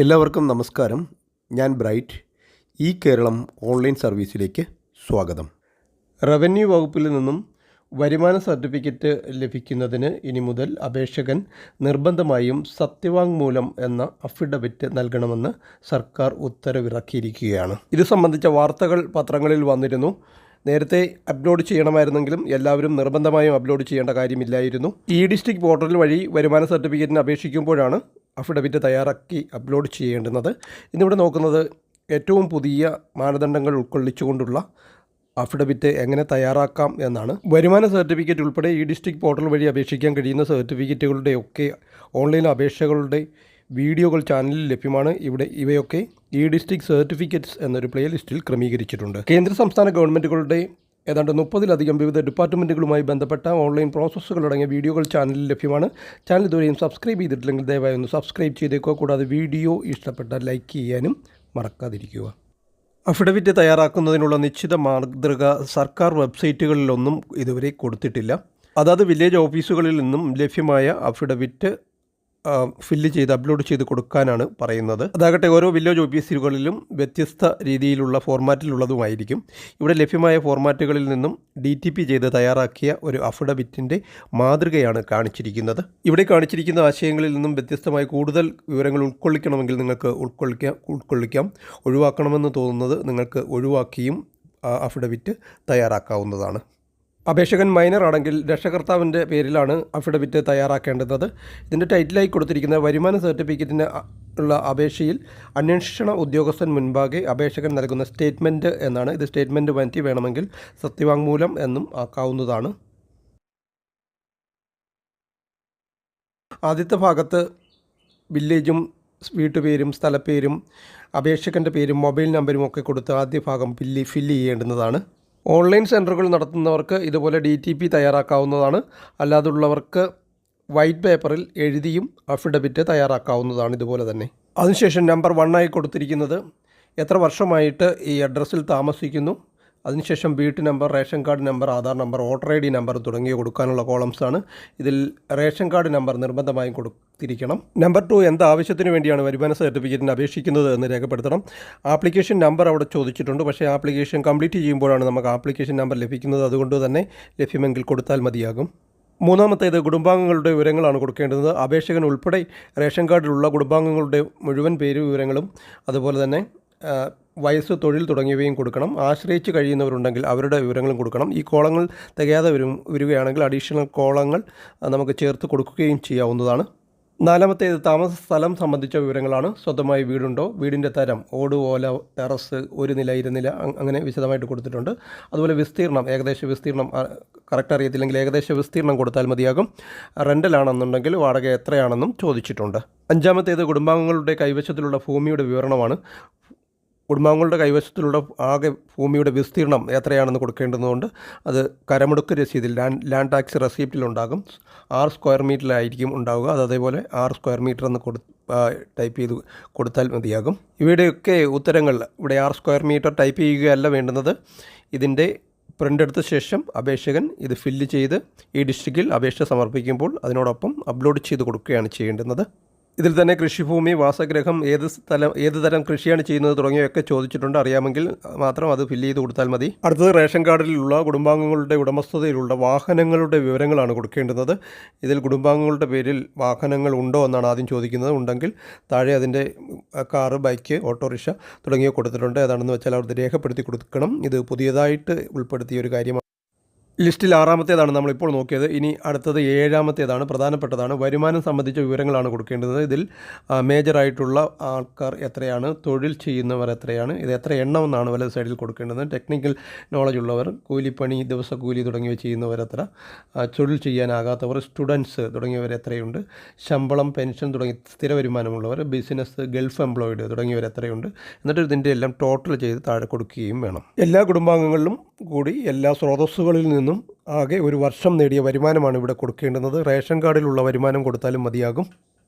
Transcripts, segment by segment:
എല്ലാവർക്കും നമസ്കാരം. ഞാൻ ബ്രൈറ്റ്. ഈ കേരളം ഓൺലൈൻ സർവീസിലേക്ക് സ്വാഗതം. റവന്യൂ വകുപ്പിൽ നിന്നും വരുമാന സർട്ടിഫിക്കറ്റ് ലഭിക്കുന്നതിന് ഇനി മുതൽ അപേക്ഷകൻ നിർബന്ധമായും സത്യവാങ്മൂലം എന്ന അഫിഡവിറ്റ് നൽകണമെന്ന് സർക്കാർ ഉത്തരവിറക്കിയിരിക്കുകയാണ്. ഇത് സംബന്ധിച്ച വാർത്തകൾ പത്രങ്ങളിൽ വന്നിരുന്നു. നേരത്തെ അപ്ലോഡ് ചെയ്യണമായിരുന്നെങ്കിലും എല്ലാവരും നിർബന്ധമായും അപ്ലോഡ് ചെയ്യേണ്ട കാര്യമില്ലായിരുന്നു. ഇ ഡിസ്ട്രിക്ട് പോർട്ടൽ വഴി വരുമാന സർട്ടിഫിക്കറ്റിന് അപേക്ഷിക്കുമ്പോഴാണ് അഫിഡവിറ്റ് തയ്യാറാക്കി അപ്ലോഡ് ചെയ്യേണ്ടുന്നത്. ഇന്നിവിടെ നോക്കുന്നത് ഏറ്റവും പുതിയ മാനദണ്ഡങ്ങൾ ഉൾക്കൊള്ളിച്ചുകൊണ്ടുള്ള അഫിഡവിറ്റ് എങ്ങനെ തയ്യാറാക്കാം എന്നാണ്. വരുമാന സർട്ടിഫിക്കറ്റ് ഉൾപ്പെടെ ഇ ഡിസ്ട്രിക്ട് പോർട്ടൽ വഴി അപേക്ഷിക്കാൻ കഴിയുന്ന സർട്ടിഫിക്കറ്റുകളുടെയൊക്കെ ഓൺലൈൻ അപേക്ഷകളുടെ വീഡിയോകൾ ചാനലിൽ ലഭ്യമാണ്. ഇവയൊക്കെ ഇ ഡിസ്ട്രിക്ട് സർട്ടിഫിക്കറ്റ്സ് എന്നൊരു പ്ലേലിസ്റ്റിൽ ക്രമീകരിച്ചിട്ടുണ്ട്. കേന്ദ്ര സംസ്ഥാന ഗവൺമെൻറ്റുകളുടെ ഏതാണ്ട് 30-ലധികം വിവിധ ഡിപ്പാർട്ട്മെൻറ്റുകളുമായി ബന്ധപ്പെട്ട ഓൺലൈൻ പ്രോസസ്സുകളടങ്ങിയ വീഡിയോകൾ ചാനലിൽ ലഭ്യമാണ്. ചാനൽ ഇതുവരെയും സബ്സ്ക്രൈബ് ചെയ്തിട്ടില്ലെങ്കിൽ ദയവായി ഒന്ന് സബ്സ്ക്രൈബ് ചെയ്തേക്കുക. കൂടാതെ വീഡിയോ ഇഷ്ടപ്പെട്ടാൽ ലൈക്ക് ചെയ്യാനും മറക്കാതിരിക്കുക. അഫിഡവിറ്റ് തയ്യാറാക്കുന്നതിനുള്ള നിശ്ചിത മാതൃക സർക്കാർ വെബ്സൈറ്റുകളിലൊന്നും ഇതുവരെ കൊടുത്തിട്ടില്ല. അതാത് വില്ലേജ് ഓഫീസുകളിൽ നിന്നും ലഭ്യമായ അഫിഡവിറ്റ് ഫില്ല് ചെയ്ത് അപ്ലോഡ് ചെയ്ത് കൊടുക്കാനാണ് പറയുന്നത്. അതാകട്ടെ ഓരോ വില്ലേജ് ഓഫീസുകളിലും വ്യത്യസ്ത രീതിയിലുള്ള ഫോർമാറ്റിലുള്ളതുമായിരിക്കും. ഇവിടെ ലഭ്യമായ ഫോർമാറ്റുകളിൽ നിന്നും DTP ചെയ്ത് തയ്യാറാക്കിയ ഒരു അഫിഡവിറ്റിൻ്റെ മാതൃകയാണ് കാണിച്ചിരിക്കുന്നത്. ഇവിടെ കാണിച്ചിരിക്കുന്ന ആശയങ്ങളിൽ നിന്നും വ്യത്യസ്തമായി കൂടുതൽ വിവരങ്ങൾ ഉൾക്കൊള്ളിക്കണമെങ്കിൽ നിങ്ങൾക്ക് ഉൾക്കൊള്ളിക്കാം. ഒഴിവാക്കണമെന്ന് തോന്നുന്നത് നിങ്ങൾക്ക് ഒഴിവാക്കിയും അഫിഡവിറ്റ് തയ്യാറാക്കാവുന്നതാണ്. അപേക്ഷകൻ മൈനർ ആണെങ്കിൽ രക്ഷകർത്താവിൻ്റെ പേരിലാണ് അഫിഡവിറ്റ് തയ്യാറാക്കേണ്ടത്. ഇതിൻ്റെ ടൈറ്റിലായി കൊടുത്തിരിക്കുന്ന വരുമാന സർട്ടിഫിക്കറ്റിന് ഉള്ള അപേക്ഷയിൽ അന്വേഷണ ഉദ്യോഗസ്ഥൻ മുൻപാകെ അപേക്ഷകൻ നൽകുന്ന സ്റ്റേറ്റ്മെൻറ്റ് എന്നാണ്. ഇത് സ്റ്റേറ്റ്മെൻറ്റ് മാറ്റി വേണമെങ്കിൽ സത്യവാങ്മൂലം എന്നും ആക്കാവുന്നതാണ്. ആദ്യത്തെ ഭാഗത്ത് വില്ലേജും വീട്ടുപേരും സ്ഥലപ്പേരും അപേക്ഷകൻ്റെ പേരും മൊബൈൽ നമ്പരും ഒക്കെ കൊടുത്ത് ആദ്യ ഭാഗം ഫില്ല് ചെയ്യേണ്ടുന്നതാണ്. ഓൺലൈൻ സെൻറ്ററുകൾ നടത്തുന്നവർക്ക് ഇതുപോലെ DTP തയ്യാറാക്കാവുന്നതാണ്. അല്ലാതുള്ളവർക്ക് വൈറ്റ് പേപ്പറിൽ എഴുതിയും അഫിഡവിറ്റ് തയ്യാറാക്കാവുന്നതാണ് ഇതുപോലെ തന്നെ. അതിനുശേഷം നമ്പർ 1 കൊടുത്തിരിക്കുന്നത് എത്ര വർഷമായിട്ട് ഈ അഡ്രസ്സിൽ താമസിക്കുന്നു. അതിനുശേഷം വീട്ടു number, ration card number, Aadhaar number, voter ID number തുടങ്ങിയ കൊടുക്കാനുള്ള കോളംസാണ്. ഇതിൽ റേഷൻ കാർഡ് നമ്പർ നിർബന്ധമായും കൊടുത്തിരിക്കണം. നമ്പർ 2 എന്ത് ആവശ്യത്തിന് വേണ്ടിയാണ് വരുമാന സർട്ടിഫിക്കറ്റിന് അപേക്ഷിക്കുന്നത് എന്ന് രേഖപ്പെടുത്തണം. ആപ്ലിക്കേഷൻ നമ്പർ അവിടെ ചോദിച്ചിട്ടുണ്ട്. പക്ഷേ ആപ്ലിക്കേഷൻ കംപ്ലീറ്റ് ചെയ്യുമ്പോഴാണ് നമുക്ക് ആപ്ലിക്കേഷൻ നമ്പർ ലഭിക്കുന്നത്. അതുകൊണ്ട് തന്നെ ലഭ്യമെങ്കിൽ കൊടുത്താൽ മതിയാകും. മൂന്നാമത്തേത് കുടുംബാംഗങ്ങളുടെ വിവരങ്ങളാണ് കൊടുക്കേണ്ടത്. അപേക്ഷകൻ ഉൾപ്പെടെ റേഷൻ കാർഡിലുള്ള കുടുംബാംഗങ്ങളുടെ മുഴുവൻ പേര് വിവരങ്ങളും അതുപോലെ തന്നെ വയസ്സ്, തൊഴിൽ തുടങ്ങിയവയും കൊടുക്കണം. ആശ്രയിച്ച് കഴിയുന്നവരുണ്ടെങ്കിൽ അവരുടെ വിവരങ്ങളും കൊടുക്കണം. ഈ കോളങ്ങൾ തികയാതെ വരികയാണെങ്കിൽ അഡീഷണൽ കോളങ്ങൾ നമുക്ക് ചേർത്ത് കൊടുക്കുകയും ചെയ്യാവുന്നതാണ്. നാലാമത്തേത് താമസ സ്ഥലം സംബന്ധിച്ച വിവരങ്ങളാണ്. സ്വന്തമായി വീടുണ്ടോ, വീടിൻ്റെ തരം, ഓട്, ഓല, ടെറസ്, ഒരു നില, ഇരുനില, അങ്ങനെ വിശദമായിട്ട് കൊടുത്തിട്ടുണ്ട്. അതുപോലെ വിസ്തീർണം, ഏകദേശ വിസ്തീർണം കറക്റ്റ് അറിയത്തില്ലെങ്കിൽ ഏകദേശ വിസ്തീർണം കൊടുത്താൽ മതിയാകും. റെൻ്റലാണെന്നുണ്ടെങ്കിൽ വാടക എത്രയാണെന്നും ചോദിച്ചിട്ടുണ്ട്. അഞ്ചാമത്തേത് കുടുംബാംഗങ്ങളുടെ കൈവശത്തിലുള്ള ഭൂമിയുടെ വിവരണമാണ്. കുടുംബാംഗങ്ങളുടെ കൈവശത്തിലുള്ള ആകെ ഭൂമിയുടെ വിസ്തീർണം എത്രയാണെന്ന് കൊടുക്കേണ്ടതുകൊണ്ട് അത് കരമെടുക്ക് രസീതിൽ ലാൻഡ് ടാക്സ് റെസിപ്റ്റിലുണ്ടാകും. 6 സ്ക്വയർ മീറ്ററിലായിരിക്കും ഉണ്ടാവുക. അതേപോലെ 6 സ്ക്വയർ മീറ്റർ എന്ന് ടൈപ്പ് ചെയ്ത് കൊടുത്താൽ മതിയാകും. ഇവയുടെയൊക്കെ ഉത്തരങ്ങൾ ഇവിടെ 6 സ്ക്വയർ മീറ്റർ ടൈപ്പ് ചെയ്യുകയല്ല വേണ്ടുന്നത്. ഇതിൻ്റെ പ്രിൻ്റ് എടുത്ത ശേഷം അപേക്ഷകൻ ഇത് ഫില്ല് ചെയ്ത് ഈ ഡിസ്ട്രിക്റ്റിൽ അപേക്ഷ സമർപ്പിക്കുമ്പോൾ അതിനോടൊപ്പം അപ്ലോഡ് ചെയ്ത് കൊടുക്കുകയാണ് ചെയ്യേണ്ടുന്നത്. ഇതിൽ തന്നെ കൃഷിഭൂമി, വാസഗ്രഹം, ഏത് തരം കൃഷിയാണ് ചെയ്യുന്നത് തുടങ്ങിയവയൊക്കെ ചോദിച്ചിട്ടുണ്ട്. അറിയാമെങ്കിൽ മാത്രം അത് ഫില്ല് ചെയ്ത് കൊടുത്താൽ മതി. അടുത്തത് റേഷൻ കാർഡിലുള്ള കുടുംബാംഗങ്ങളുടെ ഉടമസ്ഥതയിലുള്ള വാഹനങ്ങളുടെ വിവരങ്ങളാണ് കൊടുക്കേണ്ടുന്നത്. ഇതിൽ കുടുംബാംഗങ്ങളുടെ പേരിൽ വാഹനങ്ങൾ ഉണ്ടോ എന്നാണ് ആദ്യം ചോദിക്കുന്നത്. ഉണ്ടെങ്കിൽ താഴെ അതിൻ്റെ കാറ്, ബൈക്ക്, ഓട്ടോറിക്ഷ തുടങ്ങിയവ കൊടുത്തിട്ടുണ്ട്. ഏതാണെന്ന് വെച്ചാൽ അവർ രേഖപ്പെടുത്തി കൊടുക്കണം. ഇത് പുതിയതായിട്ട് ഉൾപ്പെടുത്തിയ ഒരു കാര്യമാണ്. ലിസ്റ്റിൽ 6-ാമത്തേതാണ് നമ്മളിപ്പോൾ നോക്കിയത്. ഇനി അടുത്തത് 7-ാമത്തേതാണ്, പ്രധാനപ്പെട്ടതാണ്. വരുമാനം സംബന്ധിച്ച വിവരങ്ങളാണ് കൊടുക്കേണ്ടത്. ഇതിൽ മേജറായിട്ടുള്ള ആൾക്കാർ എത്രയാണ്, തൊഴിൽ ചെയ്യുന്നവർ എത്രയാണ്, ഇത് എത്ര എണ്ണമെന്നാണ് വലത് സൈഡിൽ കൊടുക്കേണ്ടത്. ടെക്നിക്കൽ നോളജ് ഉള്ളവർ, കൂലിപ്പണി, ദിവസക്കൂലി തുടങ്ങിയവ ചെയ്യുന്നവർ എത്ര, തൊഴിൽ ചെയ്യാനാകാത്തവർ, സ്റ്റുഡൻസ് തുടങ്ങിയവർ എത്രയുണ്ട്, ശമ്പളം, പെൻഷൻ തുടങ്ങി സ്ഥിര വരുമാനമുള്ളവർ, ബിസിനസ്, ഗൾഫ് എംപ്ലോയിഡ് തുടങ്ങിയവർ എത്രയുണ്ട്. എന്നിട്ട് ഇതിൻ്റെ എല്ലാം ടോട്ടൽ ചെയ്ത് താഴെ കൊടുക്കുകയും വേണം. എല്ലാ കുടുംബാംഗങ്ങളിലും കൂടി എല്ലാ സ്രോതസ്സുകളിൽ നിന്നും ആകെ ഒരു വർഷം നേടിയ വരുമാനമാണ് ഇവിടെ കൊടുക്കേണ്ടുന്നത്. റേഷൻ കാർഡിലുള്ള വരുമാനം കൊടുത്താലും മതിയാകും.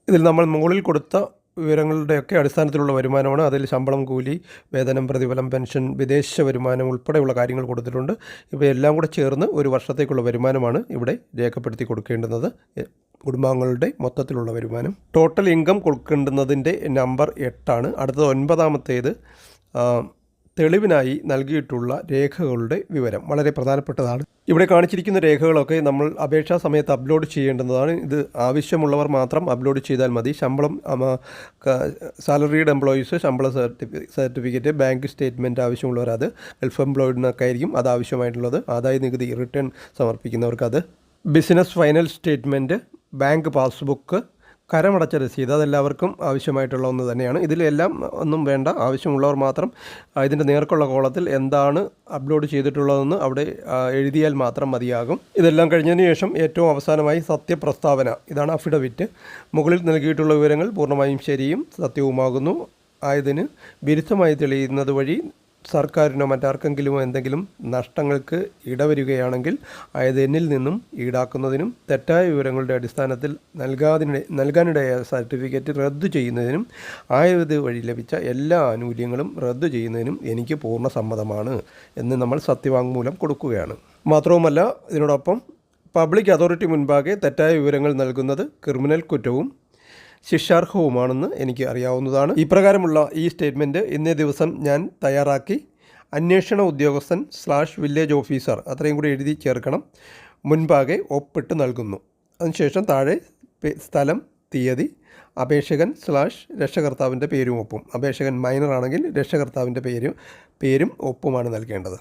ഇതിൽ നമ്മൾ മുകളിൽ കൊടുത്ത വിവരങ്ങളുടെയൊക്കെ അടിസ്ഥാനത്തിലുള്ള വരുമാനമാണ്. അതിൽ ശമ്പളം, കൂലി, വേതനം, പ്രതിഫലം, പെൻഷൻ, വിദേശ വരുമാനം ഉൾപ്പെടെയുള്ള കാര്യങ്ങൾ കൊടുത്തിട്ടുണ്ട്. ഇവയെല്ലാം കൂടെ ചേർന്ന് ഒരു വർഷത്തേക്കുള്ള വരുമാനമാണ് ഇവിടെ രേഖപ്പെടുത്തി കൊടുക്കേണ്ടുന്നത്. കുടുംബാംഗങ്ങളുടെ മൊത്തത്തിലുള്ള വരുമാനം. ടോട്ടൽ ഇൻകം കൊടുക്കേണ്ടുന്നതിൻ്റെ നമ്പർ 8 അടുത്തത് 9 തെളിവിനായി നൽകിയിട്ടുള്ള രേഖകളുടെ വിവരം വളരെ പ്രധാനപ്പെട്ടതാണ്. ഇവിടെ കാണിച്ചിരിക്കുന്ന രേഖകളൊക്കെ നമ്മൾ അപേക്ഷാ സമയത്ത് അപ്ലോഡ് ചെയ്യേണ്ടുന്നതാണ്. ഇത് ആവശ്യമുള്ളവർ മാത്രം അപ്ലോഡ് ചെയ്താൽ മതി. ശമ്പളം, സാലറീഡ് എംപ്ലോയീസ് ശമ്പള സർട്ടിഫിക്കറ്റ്, ബാങ്ക് സ്റ്റേറ്റ്മെൻറ്റ് ആവശ്യമുള്ളവർ അത്, ഗൾഫ് എംപ്ലോയിഡിനൊക്കെ ആയിരിക്കും അത് ആവശ്യമായിട്ടുള്ളത്. ആദായ നികുതി റിട്ടേൺ സമർപ്പിക്കുന്നവർക്ക് അത്, business final statement, bank passbook, കരമടച്ച രസീത്, അതെല്ലാവർക്കും ആവശ്യമായിട്ടുള്ള ഒന്ന് തന്നെയാണ്. ഇതിലെല്ലാം ഒന്നും വേണ്ട, ആവശ്യമുള്ളവർ മാത്രം ഇതിൻ്റെ നേർക്കുള്ള കോളത്തിൽ എന്താണ് അപ്ലോഡ് ചെയ്തിട്ടുള്ളതെന്ന് അവിടെ എഴുതിയാൽ മാത്രം മതിയാകും. ഇതെല്ലാം കഴിഞ്ഞതിന് ശേഷം ഏറ്റവും അവസാനമായി സത്യപ്രസ്താവന, ഇതാണ് അഫിഡവിറ്റ്. മുകളിൽ നൽകിയിട്ടുള്ള വിവരങ്ങൾ പൂർണ്ണമായും ശരിയും സത്യവുമാകുന്നു ആയതിന് വിരുദ്ധമായി തെളിയുന്നത് വഴി സർക്കാരിനോ മറ്റാർക്കെങ്കിലുമോ എന്തെങ്കിലും നഷ്ടങ്ങൾക്ക് ഇടവരികയാണെങ്കിൽ ആയത് എന്നിൽ നിന്നും ഈടാക്കുന്നതിനും തെറ്റായ വിവരങ്ങളുടെ അടിസ്ഥാനത്തിൽ നൽകാനിടയായ സർട്ടിഫിക്കറ്റ് റദ്ദു ചെയ്യുന്നതിനും ആയത് വഴി ലഭിച്ച എല്ലാ ആനുകൂല്യങ്ങളും റദ്ദു ചെയ്യുന്നതിനും എനിക്ക് പൂർണ്ണ സമ്മതമാണ് എന്ന് നമ്മൾ സത്യവാങ്മൂലം കൊടുക്കുകയാണ്. മാത്രവുമല്ല, ഇതിനോടൊപ്പം പബ്ലിക് അതോറിറ്റി മുൻപാകെ തെറ്റായ വിവരങ്ങൾ നൽകുന്നത് ക്രിമിനൽ കുറ്റവും ശിക്ഷാർഹവുമാണെന്ന് എനിക്ക് അറിയാവുന്നതാണ്. ഇപ്രകാരമുള്ള ഈ സ്റ്റേറ്റ്മെൻറ്റ് ഇന്നേ ദിവസം ഞാൻ തയ്യാറാക്കി അന്വേഷണ ഉദ്യോഗസ്ഥൻ / വില്ലേജ് ഓഫീസർ അത്രയും കൂടി എഴുതി ചേർക്കണം, മുൻപാകെ ഒപ്പിട്ട് നൽകുന്നു. അതിനുശേഷം താഴെ സ്ഥലം, തീയതി, അപേക്ഷകൻ / രക്ഷകർത്താവിൻ്റെ പേരും ഒപ്പും. അപേക്ഷകൻ മൈനർ ആണെങ്കിൽ രക്ഷകർത്താവിൻ്റെ പേരും ഒപ്പുമാണ് നൽകേണ്ടത്.